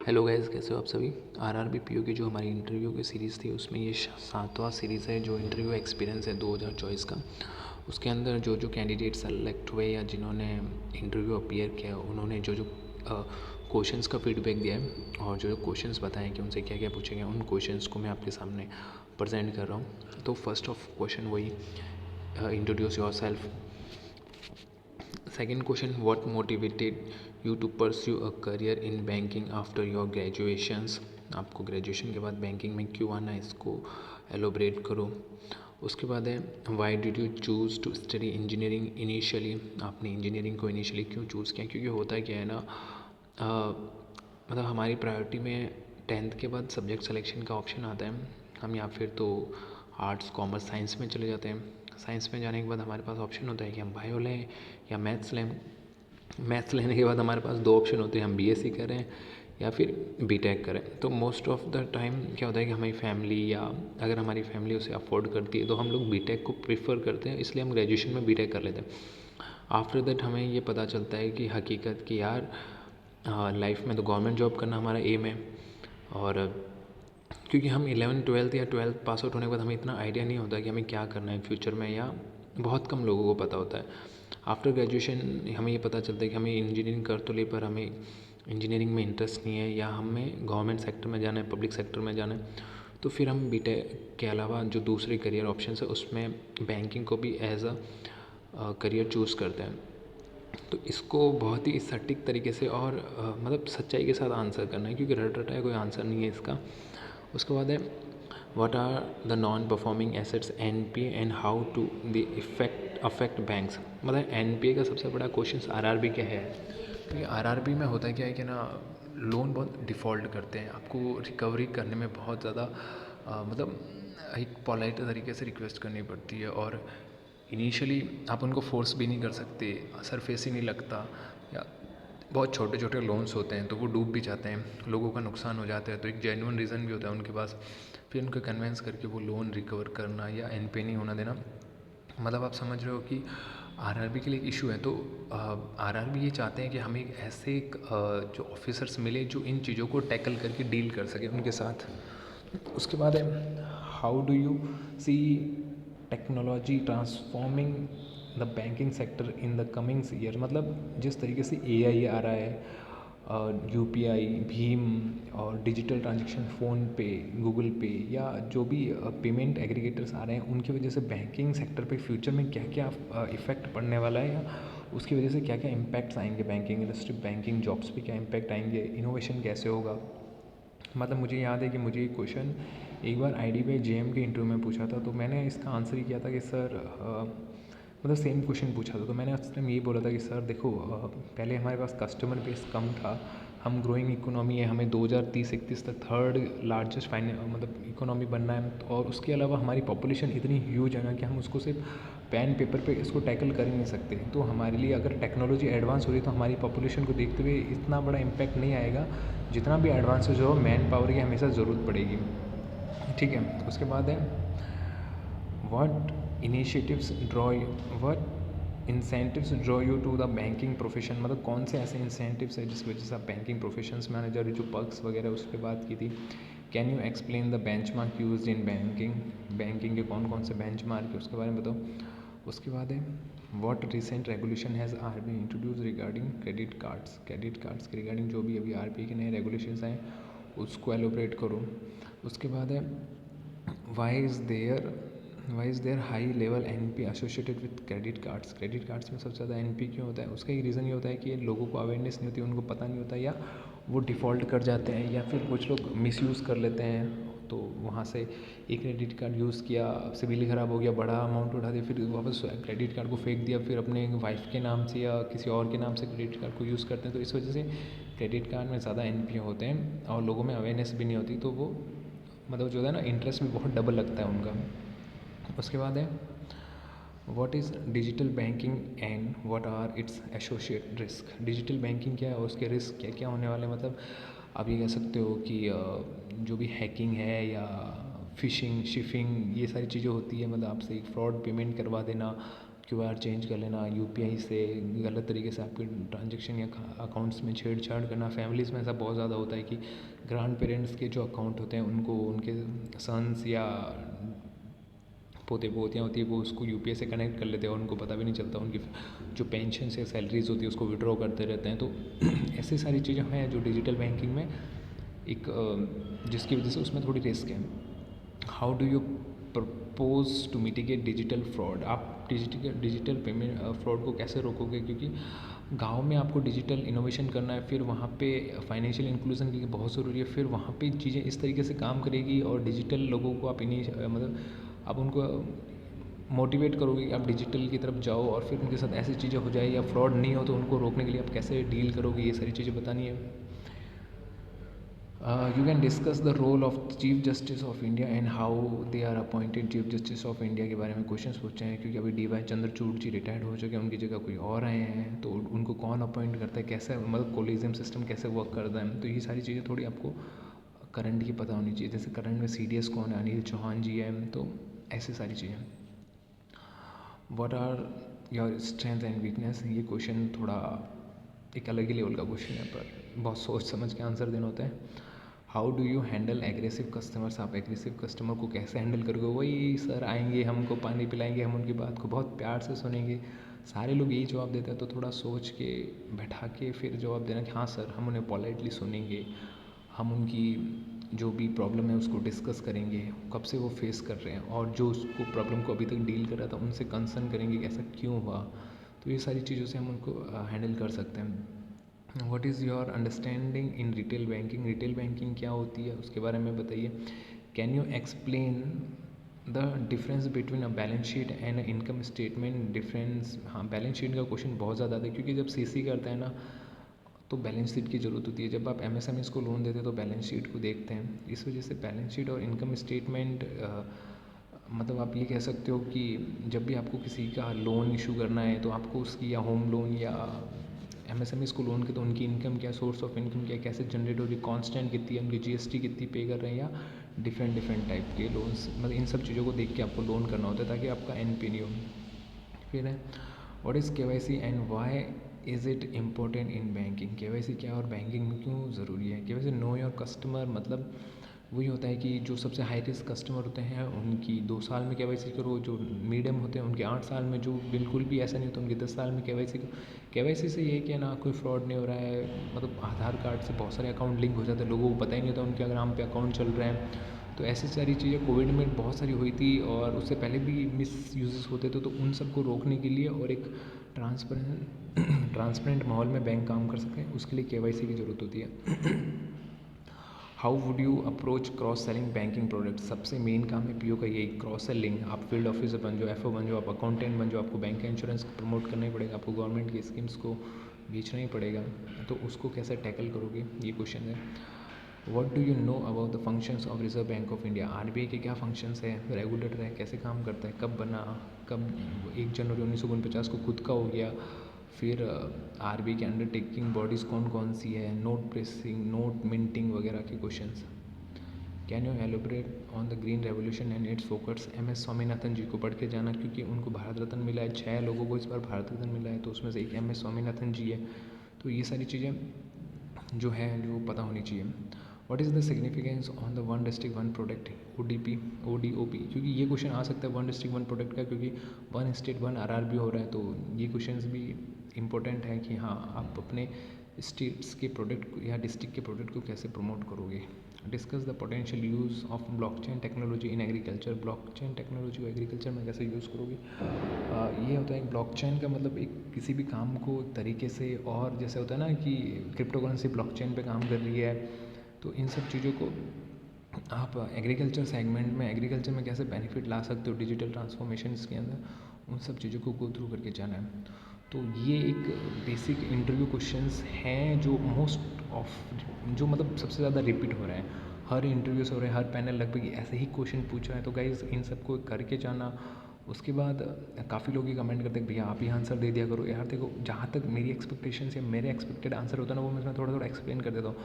Hello guys, कैसे हो आप सभी। आरआरबी पीओ की जो हमारी इंटरव्यू की सीरीज़ थी उसमें ये 7वां सीरीज़ है जो इंटरव्यू एक्सपीरियंस है 2024 का। उसके अंदर जो जो कैंडिडेट सेलेक्ट हुए या जिन्होंने इंटरव्यू अपीयर किया उन्होंने जो जो क्वेश्चंस का फीडबैक दिया है और जो जो क्वेश्चंस बताएं कि उनसे क्या क्या पूछे गए, उन क्वेश्चंस को मैं आपके सामने प्रेजेंट कर रहा हूँ। तो फर्स्ट ऑफ क्वेश्चन वही, introduce your self. Second question, what motivated you to pursue a career in banking after your graduations? आपको ग्रेजुएशन के बाद बैंकिंग में क्यों आना है, इसको एलोबरेट करो। उसके बाद है why did you choose to study engineering initially. आपने इंजीनियरिंग को इनिशियली क्यों चूज़ किया, क्योंकि होता क्या है ना, मतलब हमारी प्रायोरिटी में 10th के बाद सब्जेक्ट सिलेक्शन का ऑप्शन आता है। हम या फिर तो आर्ट्स कॉमर्स साइंस में चले जाते हैं। साइंस में जाने के बाद हमारे पास ऑप्शन होता है कि हम बायो लें या मैथ्स लें। मैथ्स लेने के बाद हमारे पास दो ऑप्शन होते हैं, हम बीएससी करें या फिर बीटेक करें। तो मोस्ट ऑफ द टाइम क्या होता है कि हमारी फैमिली या अगर हमारी फैमिली उसे अफोर्ड करती है तो हम लोग बीटेक को प्रीफर करते हैं, इसलिए हम ग्रेजुएशन में बीटेक कर लेते हैं। आफ्टर दैट हमें ये पता चलता है कि हकीकत कि यार लाइफ में तो गवर्नमेंट जॉब करना हमारा एम है। और क्योंकि हम 11th 12th या 12th पास आउट होने के बाद हमें इतना आइडिया नहीं होता कि हमें क्या करना है फ्यूचर में, या बहुत कम लोगों को पता होता है। आफ्टर ग्रेजुएशन हमें ये पता चलता है कि हमें इंजीनियरिंग कर तो ले, पर हमें इंजीनियरिंग में इंटरेस्ट नहीं है या हमें गवर्नमेंट सेक्टर में जाना है, पब्लिक सेक्टर में जाना है। तो फिर हम बीटेक के अलावा जो दूसरे करियर ऑप्शन है उसमें बैंकिंग को भी एज अ करियर चूज़ करते हैं। तो इसको बहुत ही सटीक तरीके से और मतलब सच्चाई के साथ आंसर करना है, क्योंकि रट रटा है कोई आंसर नहीं है इसका। उसके बाद है what are the non performing assets NPA and how to the effect affect banks. मतलब एनपीए का सबसे बड़ा क्वेश्चन आरआरबी के है, क्योंकि आरआरबी में होता क्या है कि ना, लोन बहुत डिफ़ॉल्ट करते हैं, आपको रिकवरी करने में बहुत ज़्यादा मतलब एक पॉलाइट तरीके से रिक्वेस्ट करनी पड़ती है। और इनिशियली आप उनको फोर्स भी नहीं कर सकते, सरफेस ही नहीं लगता, या बहुत छोटे छोटे लोन्स होते हैं तो वो डूब भी जाते हैं, लोगों का नुकसान हो जाता है। तो एक जेन्युइन रीज़न भी होता है उनके पास, फिर उनको कन्विंस करके वो लोन रिकवर करना या एनपीए नहीं होना देना। मतलब आप समझ रहे हो कि आरआरबी के लिए एक इशू है। तो आरआरबी ये चाहते हैं कि हमें ऐसे एक जो ऑफिसर्स मिले जो इन चीज़ों को टैकल करके डील कर सके उनके साथ। उसके बाद है how do you see technology transforming the banking sector in the comings year. मतलब जिस तरीके से एआई आ रहा है, यूपीआई, भीम और डिजिटल ट्रांजेक्शन, फ़ोन पे, गूगल पे या जो भी पेमेंट एग्रीगेटर्स आ रहे हैं, उनकी वजह से बैंकिंग सेक्टर पे फ्यूचर में क्या क्या इफ़ेक्ट पड़ने वाला है, या उसकी वजह से क्या क्या इम्पैक्ट्स आएंगे बैंकिंग इंडस्ट्री, बैंकिंग जॉब्स पे क्या इम्पैक्ट आएंगे, इनोवेशन कैसे होगा। मतलब मुझे याद है कि मुझे एक क्वेश्चन एक बार आईडी पे जेएम के इंटरव्यू में पूछा था, तो मैंने इसका आंसर ही किया था कि सर मतलब सेम क्वेश्चन पूछा था, तो मैंने उस टाइम यही बोला था कि सर देखो, पहले हमारे पास कस्टमर बेस कम था, हम ग्रोइंग इकोनॉमी है, हमें 2030-31 तक थर्ड लार्जेस्ट मतलब इकोनॉमी बनना है। और उसके अलावा हमारी पॉपुलेशन इतनी ह्यूज है ना कि हम उसको सिर्फ पेन पेपर पे इसको टैकल कर ही नहीं सकते। तो हमारे लिए अगर टेक्नोलॉजी एडवांस हो रही है तो हमारी पॉपुलेशन को देखते हुए इतना बड़ा इम्पैक्ट नहीं आएगा। जितना भी एडवांसेज हो, मैन पावर की हमेशा ज़रूरत पड़ेगी। ठीक है। उसके बाद है what initiatives draw what incentives draw you to the banking profession. मतलब कौन से ऐसे इंसेंटिव्स है जिसकी वजह से आप बैंकिंग प्रोफेशंस में आने जा रहे, जो पर्क्स वगैरह उस पर बात की थी। Can you explain the benchmark used in banking. Banking के कौन कौन से बेंचमार्क है उसके बारे में बताओ। उसके बाद है what recent regulation has RBI introduce regarding credit cards. Credit cards के रिगार्डिंग जो भी अभी आरबीआई के नए रेगुलेशंस आए उसको एलोबरेट करो। उसके बाद है why is there high level NP associated with credit cards. Credit cards में सबसे ज़्यादा एनपी क्यों होता है, उसका एक रीज़न ये होता है कि लोगों को अवेयरनेस नहीं होती, उनको पता नहीं होता, या वो डिफ़ॉल्ट कर जाते हैं, या फिर कुछ लोग मिसयूज़ कर लेते हैं। तो वहाँ से एक क्रेडिट कार्ड यूज़ किया, सिविल ख़राब हो गया, बड़ा अमाउंट उठा दिया, फिर वापस क्रेडिट कार्ड को फेंक दिया, फिर अपने वाइफ के नाम से या किसी और के नाम से क्रेडिट कार्ड को यूज़ करते हैं। तो इस वजह से क्रेडिट कार्ड में ज़्यादा एनपी होते हैं और लोगों में अवेयरनेस भी नहीं होती, तो वो मतलब जो है ना, इंटरेस्ट भी बहुत डबल लगता है उनका। उसके बाद है what is digital banking and what are its associate risk. Digital banking क्या है और उसके रिस्क क्या क्या होने वाले हैं। मतलब आप ये कह सकते हो कि जो भी हैकिंग है या फिशिंग शिफिंग ये सारी चीज़ें होती है, मतलब आपसे एक फ्रॉड पेमेंट करवा देना, क्यूआर चेंज कर लेना, यूपीआई से गलत तरीके से आपके ट्रांजेक्शन या अकाउंट्स में छेड़छाड़ करना। फैमिलीज़ में ऐसा बहुत ज़्यादा होता है कि ग्रैंड पेरेंट्स के जो अकाउंट होते हैं उनको उनके सन्स या पोते पोतियाँ होती है वो उसको यूपीआई से कनेक्ट कर लेते हैं और उनको पता भी नहीं चलता, उनकी जो पेंशन या सैलरीज होती है उसको विड्रॉ करते रहते हैं। तो ऐसी सारी चीज़ें हैं जो डिजिटल बैंकिंग में एक जिसकी वजह से उसमें थोड़ी रिस्क है। How do you propose to mitigate digital fraud? आप डिजिटल पेमेंट फ्रॉड को कैसे रोकोगे? क्योंकि गांव में आपको डिजिटल इनोवेशन करना है, फिर वहाँ पे फाइनेंशियल इंक्लूजन की बहुत ज़रूरी है, फिर वहाँ पे चीज़ें इस तरीके से काम करेगी और डिजिटल लोगों को आप मतलब आप उनको मोटिवेट करोगे कि आप डिजिटल की तरफ जाओ और फिर उनके साथ ऐसी चीज़ें हो जाए या फ्रॉड नहीं हो तो उनको रोकने के लिए आप कैसे डील करोगे, ये सारी चीज़ें बतानी है। You can discuss the role of chief justice of India and how they are appointed. Chief justice of India के बारे में क्वेश्चंस पूछे हैं क्योंकि अभी डी.वाई. चंद्रचूड़ जी रिटायर्ड हो चुके हैं, उनकी जगह कोई और आए हैं, तो उनको कौन अपॉइंट करता है, कैसे मतलब कोलिजियम सिस्टम कैसे वर्क करता है, तो ये सारी चीज़ें थोड़ी आपको करंट की पता होनी चाहिए। जैसे करंट में CDS कौन है, अनिल चौहान जी हैं, तो ऐसी सारी चीज़ें। What are your strength and weakness? ये क्वेश्चन थोड़ा एक अलग ही लेवल का क्वेश्चन है पर बहुत सोच समझ के आंसर देना होता है। How do you handle aggressive customers? आप एग्रेसिव कस्टमर को कैसे हैंडल करोगे? वही सर आएंगे हमको पानी पिलाएंगे, हम उनकी बात को बहुत प्यार से सुनेंगे, सारे लोग यही जवाब देते हैं, तो थोड़ा सोच के बैठा के फिर जवाब देना कि हाँ सर हम उन्हें पोलाइटली सुनेंगे, हम उनकी जो भी प्रॉब्लम है उसको डिस्कस करेंगे, कब से वो फेस कर रहे हैं और जो उसको प्रॉब्लम को अभी तक डील कर रहा था उनसे कंसर्न करेंगे कि ऐसा क्यों हुआ। तो ये सारी चीज़ों से हम उनको हैंडल कर सकते हैं। What is your understanding in retail banking? Retail banking क्या होती है उसके बारे में बताइए। Can you explain the difference between a balance sheet and income statement difference? हाँ, बैलेंस शीट का क्वेश्चन बहुत ज़्यादा आता है क्योंकि जब CC करते हैं ना तो बैलेंस शीट की ज़रूरत होती है। जब आप MSMEs को लोन देते हैं तो बैलेंस शीट को देखते हैं, इस वजह से बैलेंस शीट और इनकम स्टेटमेंट मतलब आप ये कह सकते हो कि जब भी आपको किसी का लोन इशू करना है तो आपको उसकी या होम लोन या MSMEs को लोन के तो उनकी इनकम क्या, सोर्स ऑफ इनकम क्या, कैसे जनरेट हो रही है, कॉन्स्टेंट कितनी है, उनकी GST कितनी पे कर रहे हैं या डिफरेंट टाइप के लोन्स, मतलब इन सब चीज़ों को देख के आपको लोन करना होता है ताकि आपका NP नहीं हो। फिर है what is KYC and why is it important in banking? KYC क्या और बैंकिंग में क्यों ज़रूरी है? KYC नो योर कस्टमर, मतलब वही होता है कि जो सबसे हाई रिस्क कस्टमर होते हैं उनकी 2 साल में KYC करो, जो मीडियम होते हैं उनके 8 साल में, जो बिल्कुल भी ऐसा नहीं होता उनके 10 साल में KYC करो। KYC से ये कि ना कोई फ्रॉड नहीं हो रहा है, मतलब आधार कार्ड से बहुत सारे अकाउंट लिंक हो जाते हैं, लोगों को पता ही नहीं होता उनके नाम पे अकाउंट चल रहे हैं। तो ऐसी सारी चीज़ें कोविड में बहुत सारी हुई थी और उससे पहले भी मिस यूजेस होते थे, तो उन सबको रोकने के लिए और एक ट्रांसपेरेंट माहौल में बैंक काम कर सकें उसके लिए KYC की ज़रूरत होती है। How would you approach cross selling banking product? सबसे मेन काम है PO का यही, क्रॉस सेलिंग। आप फील्ड ऑफिसर बन जाओ, FO बन जाओ, आप अकाउंटेंट बन जाओ, आपको बैंक का इंश्योरेंस प्रमोट करना ही पड़ेगा, आपको गवर्नमेंट की स्कीम्स को बेचना ही पड़ेगा, तो उसको कैसे टैकल करोगे, ये क्वेश्चन है। What do you know about the functions of reserve bank of India? RBI के क्या फंक्शंस है, रेगुलेटर है, कैसे काम करता है, कब बना, कब 1 जनवरी 1949 को खुद का हो गया, फिर RBI के अंडरटेकिंग बॉडीज़ कौन कौन सी है, नोट प्रेसिंग, नोट मिंटिंग वगैरह के questions. Can you elaborate on the green revolution and its focus? MS Swaminathan ji को पढ़ के जाना क्योंकि उनको भारत रत्न मिला है, 6 लोगों को इस बार भारत रत्न मिला है, तो उसमें से एक MS स्वामीनाथन जी है, तो ये सारी चीज़ें जो है जो पता होनी चाहिए। What is the significance on the one district one product, ODOP? क्योंकि ये क्वेश्चन आ सकता है वन डिस्ट्रिक्ट वन प्रोडक्ट का, क्योंकि वन स्टेट वन RRB हो रहा है, तो ये क्वेश्चंस भी इम्पोर्टेंट है कि हाँ आप अपने स्टेट्स के प्रोडक्ट या डिस्ट्रिक्ट के प्रोडक्ट को कैसे प्रमोट करोगे। Discuss the potential use of blockchain technology in agriculture? Blockchain technology को एग्रीकल्चर में कैसे यूज़ करोगे? ये होता है ब्लॉकचेन का मतलब एक किसी भी काम को तरीके से, और जैसे होता है ना कि क्रिप्टो करेंसी ब्लॉकचेन पे काम कर रही है, तो इन सब चीज़ों को आप एग्रीकल्चर सेगमेंट में, एग्रीकल्चर में कैसे बेनिफिट ला सकते हो डिजिटल ट्रांसफॉर्मेशन के अंदर, उन सब चीज़ों को गो थ्रू करके जाना है। तो ये एक बेसिक इंटरव्यू क्वेश्चंस हैं जो मोस्ट ऑफ जो मतलब सबसे ज़्यादा रिपीट हो रहे हैं, हर इंटरव्यू से हो रहे हैं, हर पैनल लगभग ऐसे ही क्वेश्चन पूछ रहा है, तो गाइज़ इन सबको करके जाना। उसके बाद काफ़ी लोग ये कमेंट करते हैं भैया आप ही आंसर दे दिया करो। यार देखो, जहाँ तक मेरी एक्सपेक्टेशंस या मेरे एक्सपेक्टेड आंसर होता है ना, वो मैं थोड़ा थोड़ा एक्सप्लेन कर देता हूँ।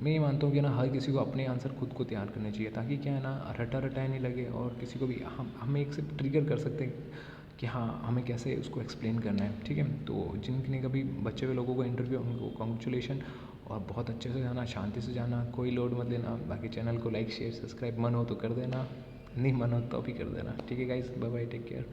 मैं ये मानता हूँ कि ना हर किसी को अपने आंसर खुद को तैयार करने चाहिए, ताकि क्या है ना रटा रटाया नहीं लगे और किसी को भी हम एक से ट्रिगर कर सकते हैं कि हाँ हमें कैसे उसको एक्सप्लेन करना है, ठीक है। तो जिनने कभी बचे हुए लोगों को इंटरव्यू, उनको कॉन्ग्रेचुलेशन, और बहुत अच्छे से जाना, शांति से जाना, कोई लोड मत लेना। बाकी चैनल को लाइक शेयर सब्सक्राइब मन हो तो कर देना, नहीं मन हो तो भी कर देना, ठीक है guys. Bye bye, take care.